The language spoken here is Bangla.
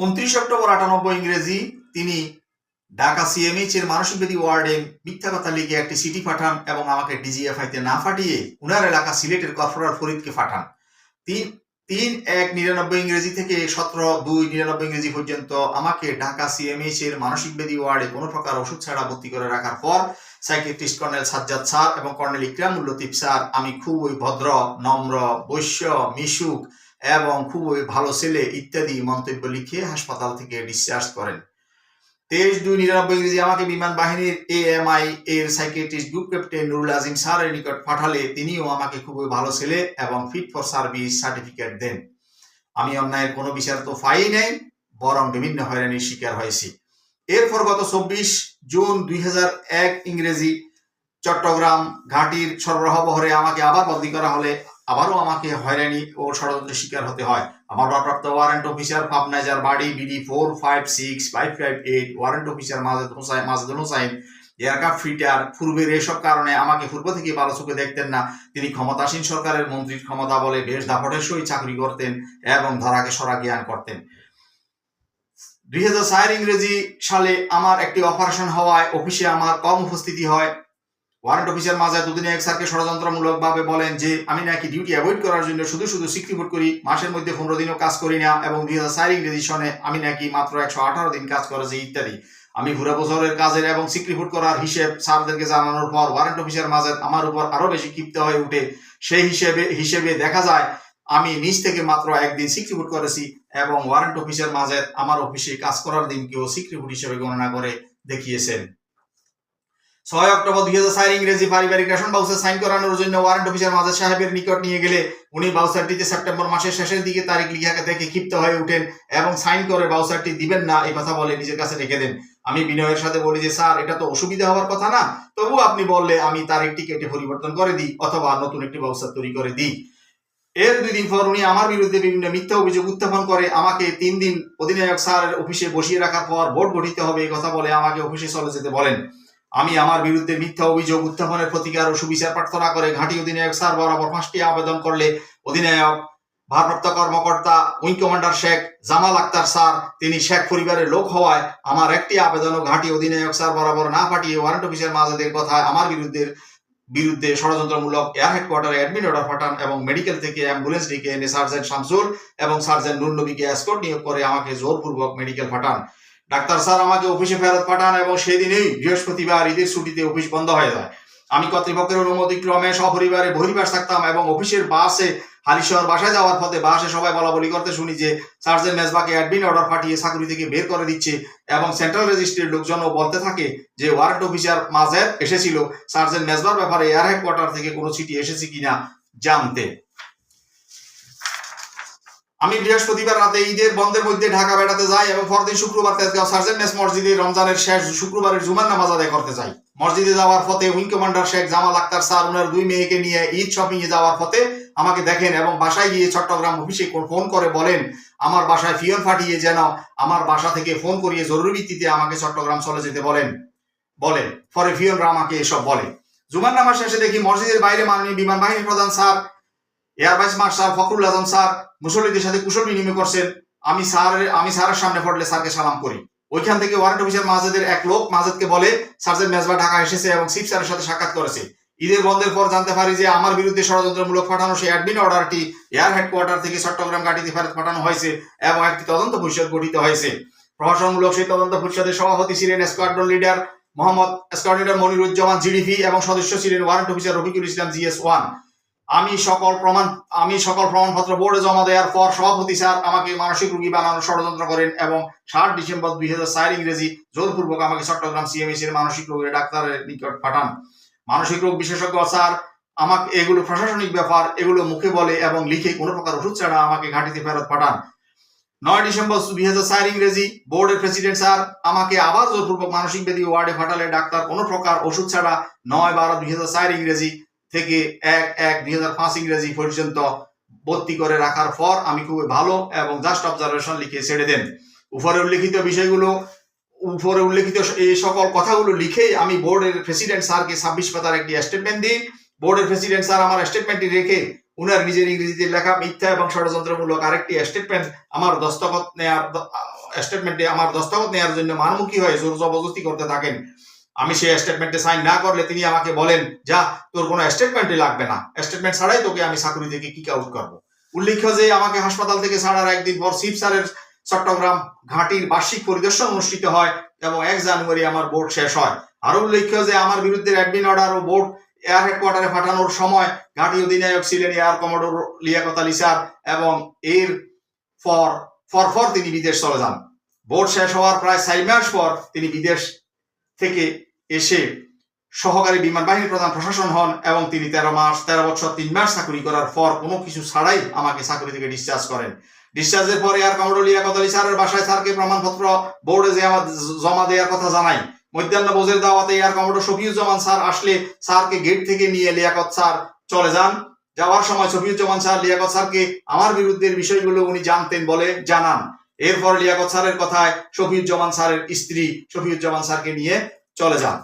29 অক্টোবর 98 ইংরেজি তিনি ঢাকা সিএমএইচ এর মানসিক ব্যাধি ওয়ার্ডে মিথ্যা কথা লিখে একটি চিঠি পাঠান এবং আমাকে ডিজিএফআইতে না পাঠিয়ে উনার এলাকা সিলেটের কর্পোরাল ফরিদকে পাঠান। 3/1/99 ইংরেজি থেকে 17/2/99 ইংরেজি পর্যন্ত আমাকে ঢাকা সিএমএইচ এর মানসিক ব্যাধি ওয়ার্ডে কোনো প্রকার ওষুধ ছাড়া ভর্তি করে রাখার পর সাইকিয়াট্রিস্ট কর্নেল সাজ্জাদ স্যার এবং কর্নেল ইকরামুল লতিফ স্যার আমি খুবই ভদ্র, নম্র, বৈশ্য, মিশুক এবং খুবই ভালো ছেলে ইত্যাদি মন্তব্য লিখে হাসপাতাল থেকে ডিসচার্জ করেন। 23/2/99 ইংরেজি আমাকে বিমান বাহিনীর AMI এর সাইকিয়াট্রিস্ট গ্রুপ ক্যাপ্টেন নুরুল আজিম স্যারের নিকট পাঠালে তিনিও আমাকে খুবই ভালো ছেলে এবং ফিট ফর সার্ভিস সার্টিফিকেট দেন। আমি অন্যায়ের কোনো বিচার তো পাই নাই, বরং বিভিন্ন হয়রানির শিকার হয়েছি। এরপর গত 24 জুন 2001 ইংরেজি চট্টগ্রাম ঘাটির সরবরাহ বহরে আমাকে আবার বদলি করা হলে আবারও আমাকে হয়রানি ও ষড়যন্ত্রের শিকার হতে হয়। আমার ভারপ্রাপ্ত ওয়ারেন্ট অফিসার পাবনাজার বাড়ি BD 456558, warrant officer Majedul Hossain aircraft fitter পূর্বের এসব কারণে আমাকে পূর্ব থেকে ভালো চোখে দেখতেন না। তিনি ক্ষমতাসীন সরকারের মন্ত্রীর ক্ষমতা বলে বেশ দাপটের সহিত চাকরি করতেন এবং ধরাকে সরা জ্ঞান করতেন। 2004 ইংরেজি সালে আমার একটি অপারেশন হওয়ায় অফিসে আমার কম উপস্থিতি হয়। ওয়ারেন্ট অফিসার মাজেদ উদ্দিন স্যারকে ষড়যন্ত্রমূলকভাবে বলেন যে আমি নাকি ডিউটি অ্যাভয়েড করার জন্য শুধু সিক রিপোর্ট করি, মাসের মধ্যে 15 দিনও কাজ করি না এবং 2004 ইংরেজি সনে আমি নাকি মাত্র 118 দিন কাজ করেছি ইত্যাদি। আমি পুরো বছরের কাজের এবং সিক রিপোর্ট করার হিসেব স্যারদেরকে জানানোর পর ওয়ারেন্ট অফিসার মাজেদ আমার উপর আরো বেশি ক্ষিপ্ত হয়ে উঠে। সেই হিসেবে দেখা যায় আমি নিজ থেকে মাত্র একদিন সিক রিপোর্ট করেছি এবং ওয়ারেন্ট অফিসার মাজেদ আমার অফিসে কাজ করার দিনকেও সিক রিপোর্ট হিসেবে গণনা করে দেখিয়েছেন। 6 অক্টোবর 2004 ইংরেজি পারিবারিক রেশন বাউচার সাইন করানোর জন্য ওয়ারেন্ট অফিসার মাজেদ সাহেবের নিকট নিয়ে গেলে উনি বাউচারটিতে সেপ্টেম্বর মাসের শেষের দিকে তারিখ লিখা দেখে ক্ষিপ্ত হয়ে উঠেন এবং সাইন করে বাউচারটি দিবেন না এই কথা বলে নিজের কাছে রেখে দেন। আমি বিনয়ের সাথে বলি যে স্যার এটা তো অসুবিধা হওয়ার কথা না, তবু আপনি বললে আমি তারিখটি কেটে পরিবর্তন করে দিই অথবা নতুন একটি বাউচার তৈরি করে দিই। এর 2 দিন পর উনি আমার বিরুদ্ধে বিভিন্ন মিথ্যা অভিযোগ উত্থাপন করে আমাকে 3 দিন অধিনায়ক স্যারের অফিসে বসিয়ে রাখার পর বোর্ড গঠিত হবে এই কথা বলে আমাকে অফিসে চলে যেতে বলেন। আমি আমার বিরুদ্ধে মিথ্যা অভিযোগ উত্থাপনের প্রতিকার ও সুবিচার প্রার্থনা করে ঘাঁটি অধিনায়ক স্যার বরাবর 5টি আবেদন করলে অধিনায়ক ভারপ্রাপ্ত কর্মকর্তা wing commander Sheikh Jamal Akhtar sir তিনি শেখ পরিবারের লোক হওয়ায় আমার একটি আবেদনও ঘাঁটি অধিনায়ক স্যার বরাবর না পাঠিয়ে ওয়ারেন্ট অফিসার মাজেদের কথায় আমার বিরুদ্ধে ষড়যন্ত্রমূলক এয়ার হেডকোয়ার্টারে অ্যাডমিন অর্ডার পাঠান এবং মেডিকেল থেকে অ্যাম্বুলেন্স ডেকে এনে সার্জেন্ট শামসুল এবং সার্জেন্ট নুর নবীকে এসকর্ট নিয়োগ করে আমাকে জোরপূর্বক মেডিকেল পাঠান। ডাক্তার স্যার আমাকে অফিসে ফেরত পাঠান এবং সেদিনই বৃহস্পতিবার ঈদের ছুটিতে অফিস বন্ধ হয়ে যায়। আমি কর্তৃপক্ষের অনুমতি ক্রমে সপরিবারে বহির্বাস থাকতাম এবং অফিসের বাসে হালিশহর বাসায় যাওয়ার পথে বাসে সবাই বলা বলি করতে শুনি যে সার্জেন্ট মেজবাকে অ্যাডমিন অর্ডার পাঠিয়ে চাকরি থেকে বের করে দিচ্ছে এবং সেন্ট্রাল রেজিস্ট্রির লোকজনও বলতে থাকে যে ওয়ারেন্ট অফিসার মাজেদ এসেছিল সার্জেন্ট মেজবার ব্যাপারে এয়ার হেডকোয়ার্টার থেকে কোনো চিঠি এসেছে কিনা জানতে। আমি বৃহস্পতিবার রাতে ঈদের বন্ধের মধ্যে ঢাকা বেড়াতে যাই এবং পরদিন শুক্রবার তেজগাঁও সার্জেন্ট মেস মসজিদে রমজানের শেষ শুক্রবারের জুমার নামাজ আদায় করতে যাই। মসজিদে যাওয়ার পথে wing commander Sheikh Jamal Akhtar sir ওনার 2 মেয়েকে নিয়ে ঈদ শপিং এ যাওয়ার পথে আমাকে দেখেন এবং বাসায় গিয়ে চট্টগ্রাম অফিসে ফোন করে বলেন আমার বাসায় ফিয়ন ফাটিয়ে যেন আমার বাসা থেকে ফোন করিয়ে জরুরি ভিত্তিতে আমাকে চট্টগ্রাম চলে যেতে বলেন। পরে ফিয়নরা আমাকে এসব বলে। জুমার নামাজ শেষে দেখি মসজিদের বাইরে মাননীয় বিমান বাহিনী প্রধান sir air vice marshal Fakhrul Azam sir মুসল্লিদের সাথে কুশল বিনিময় করছেন। আমি স্যারের সামনে পড়লে স্যারকে সালাম করি। ওইখান থেকে ওয়ারেন্ট অফিসার মাজেদের এক লোক মাজেদকে বলে সার্জেন্ট মেজবা ঢাকা এসেছে এবং চিফ স্যারের সাথে সাক্ষাৎ করেছে। ঈদের বন্ধের পর জানতে পারি যে আমার বিরুদ্ধে ষড়যন্ত্রমূলক পাঠানো সেই অ্যাডমিন অর্ডারটি এয়ার হেডকোয়ার্টার থেকে চট্টগ্রাম ঘাঁটিতে ফেরত পাঠানো হয়েছে এবং একটি তদন্ত পরিষদ গঠিত হয়েছে। প্রশাসনমূলক সেই তদন্ত পরিষদের সভাপতি ছিলেন স্কোয়াড্রন লিডার মনিরুজ্জামান জিডিপি এবং সদস্য ছিলেন warrant officer Rafiqul Islam GS1। আমি সকল প্রমাণপত্র বোর্ডে জমা দেওয়ার পর সভাপতি স্যার আমাকে মানসিক রোগী বানানোর ষড়যন্ত্র করেন এবং 7 ডিসেম্বর 2004 ইংরেজি জোরপূর্বক আমাকে চট্টগ্রাম CMS এর মানসিক রোগের ডাক্তারের নিকট পাঠান। মানসিক রোগ বিশেষজ্ঞ স্যার আমাকে এগুলো প্রশাসনিক ব্যাপার এগুলো মুখে বলে এবং লিখে কোনো প্রকার ওষুধ ছাড়া আমাকে ঘাঁটিতে ফেরত পাঠান। 9 ডিসেম্বর 2004 ইংরেজি বোর্ডের প্রেসিডেন্ট স্যার আমাকে আবার জোরপূর্বক মানসিক ব্যাধি ওয়ার্ডে পাঠালে ডাক্তার কোনো প্রকার ওষুধ ছাড়া 9/12/2004 ইংরেজি থেকে 1/1/2005 ইংরেজি পর্যন্ত ভর্তি করে রাখার পর আমি খুবই ভালো এবং জাস্ট অবজারভেশন লিখে ছেড়ে দেন। উপরে উল্লেখিত এই সকল কথাগুলো লিখে আমি বোর্ডের প্রেসিডেন্ট স্যারকে 26 পাতার একটি স্টেটমেন্ট দিই। বোর্ডের প্রেসিডেন্ট স্যার আমার স্টেটমেন্টটি রেখে উনার নিজের ইংরেজিতে লেখা মিথ্যা এবং ষড়যন্ত্রমূলক আরেকটি স্টেটমেন্ট আমার দস্তখত নেওয়ার স্টেটমেন্টে আমার দস্তখত নেওয়ার জন্য মানমুখী হয়ে জোর জবরদস্তি করতে থাকেন। আমি সেই স্টেটমেন্টে সাইন না করলে তিনি আমাকে বলেন, যা তোর কোনো স্টেটমেন্টই লাগবে না, স্টেটমেন্ট ছাড়াই তোকে আমি চাকরি থেকে কিক আউট করবো। উল্লেখ্য যে আমাকে হাসপাতাল থেকে ছাড়ার একদিন পর চিফ স্যারের চট্টগ্রাম ঘাঁটির বার্ষিক পরিদর্শন অনুষ্ঠিত হয় এবং 1 জানুয়ারি আমার বোর্ড শেষ হয়। আরো উল্লেখ্য যে আমার বিরুদ্ধে অ্যাডমিন অর্ডার ও বোর্ড এয়ার হেডকোয়ার্টারে পাঠানোর সময় ঘাঁটি অধিনায়ক ছিলেন air commodore Liaquat Ali sir এবং এর পর তিনি বিদেশ চলে যান। বোর্ড শেষ হওয়ার প্রায় 4 মাস পর তিনি বিদেশ থেকে এসে সহকারী বিমান বাহিনীর প্রধান প্রশাসন হন এবং তিনি 13 বছর 3 মাস চাকরি করার পর কোনো কিছু ছাড়াই আমাকে চাকরি থেকে ডিসচার্জ করেন। ডিসচার্জের পর এয়ার কমোডোর লিয়াকত আলী স্যারের বাসায় স্যারকে প্রমাণপত্র বোর্ডে যে আমার জমা দেওয়ার কথা জানাই। মধ্যাহ্ন ভোজের দাওয়াতে এয়ার কমোডোর শফিউজ্জামান স্যার আসলে স্যারকে গেট থেকে নিয়ে লিয়াকত স্যার চলে যান। যাওয়ার সময় শফিউজ্জামান স্যার লিয়াকত স্যারকে আমার বিরুদ্ধের বিষয়গুলো উনি জানতেন বলে জানান। এরপর লিয়াকত স্যারের কথায় শফিউজ্জামান স্যারের স্ত্রী শফিউজ্জামান স্যারকে নিয়ে চলে যান।